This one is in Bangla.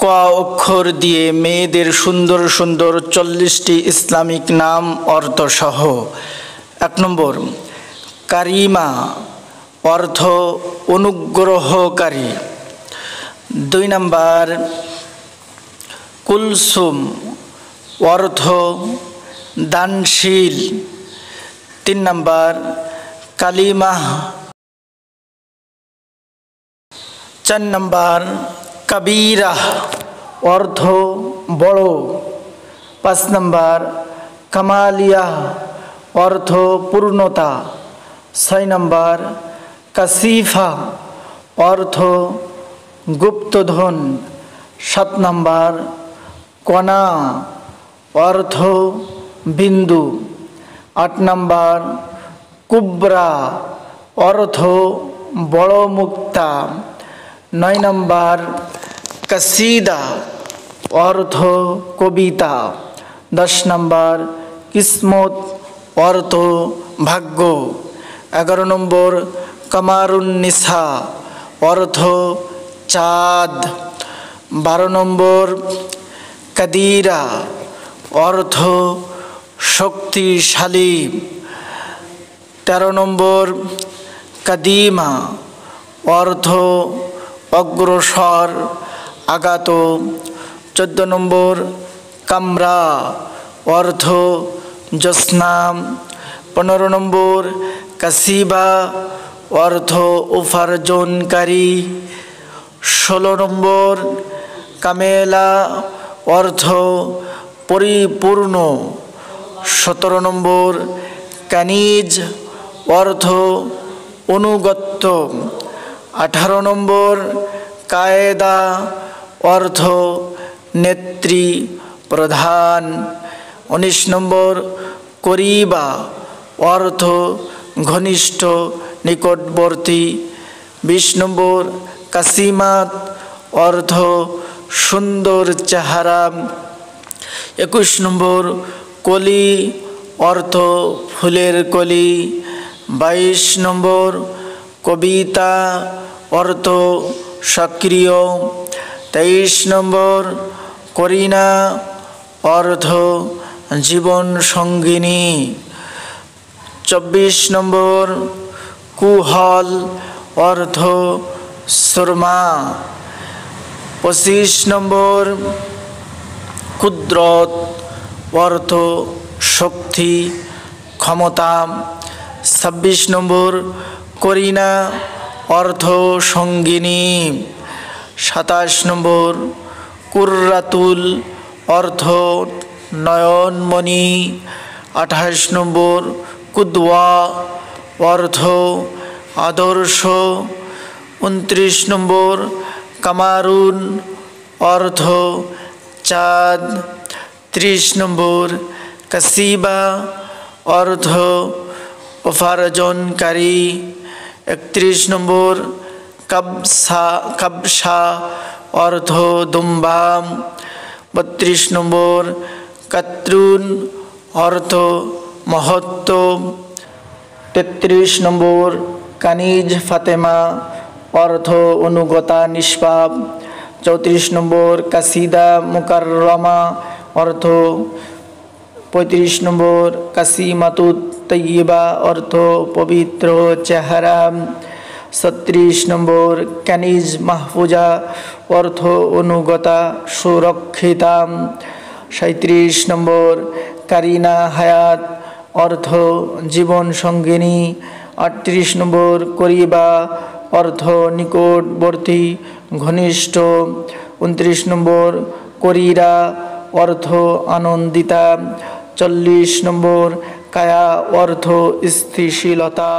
ক অক্ষর দিয়ে মেয়েদের সুন্দর সুন্দর 40টি ইসলামিক নাম অর্থসহ। 1 নম্বর কারিমা, অর্থ অনুগ্রহকারী। 2 নম্বর কুলসুম, অর্থ দানশীল। 3 নম্বর কালিমা। 4 নম্বর কবীরা, অর্থ বড়। 5 নম্বর কামালিয়া, অর্থ পূর্ণতা। 6 নম্বর কাসিফা, অর্থ গুপ্তধন। 7 নম্বর কণা, অর্থ বিন্দু। 8 নম্বর কুবরা, অর্থ বড় মুক্তা। 9 নম্বর কসিদা, অর্থ কবিতা। 10 নম্বর কিসমত, অর্থ ভাগ্য। 11 নম্বর কামারুন্নিসা, অর্থ চাঁদ। 12 নম্বর কাদিরা, অর্থ শক্তিশালী। 13 নম্বর কাদিমা, অর্থ অগ্রসর, আগাত। 14 নম্বর কামরা, অর্থ জ্যোৎস্না। 15 নম্বর কাসিবা, অর্থ উপার্জনকারী। 16 নম্বর কামেলা, অর্থ পরিপূর্ণ। 17 নম্বর কানিজ, অর্থ অনুগত্য। 18 নম্বর কায়েদা, অর্থ নেত্রী প্রধান। 19 নম্বর করিবা, অর্থ ঘনিষ্ঠ নিকটবর্তী। 20 নম্বর কাসিমাত, অর্থ সুন্দর চেহারা। 21 নম্বর কলি, অর্থ ফুলের কলি। 22 নম্বর কবিতা, অর্থ সক্রিয়। 23 নম্বর করিনা, অর্থ জীবন সঙ্গিনী। 24 নম্বর কুহল, অর্থ সুরমা। 25 নম্বর কুদরত, অর্থ শক্তি ক্ষমতা। 26 নম্বর করিনা, অর্থ সঙ্গিনী। 27 নম্বর কুর্রাতুল, অর্থ নয়নমণি। 28 নম্বর কুদওয়া, অর্থ আদর্শ। 29 নম্বর কামারুন, অর্থ চাঁদ। 30 নম্বর কাসিবা, অর্থ উপার্জনকারী। 31 নম্বর কবসা, অর্থ দুম্বা। 32 নম্বর কাতরুন, অর্থ মহত্ব। 33 নম্বর কানিজ ফাতেমা, অর্থ অনুগতা নিষ্পাপ। 34 নম্বর কাসিদা মুকাররমা, অর্থ 35 নম্বর কাসিমাতুত তৈয়বা, অর্থ পবিত্র চেহারা। 36 নম্বর কানিজ মাহফুজা, অর্থ অনুগতা সুরক্ষিতা। 37 নম্বর কারিনা হায়াত, অর্থ জীবন সঙ্গিনী। 38 নম্বর করিবা, অর্থ নিকটবর্তী ঘনিষ্ঠ। 29 নম্বর করিরা, অর্থ আনন্দিতা। 40 নম্বর কায়া, অর্থ স্থিতিশীলতা।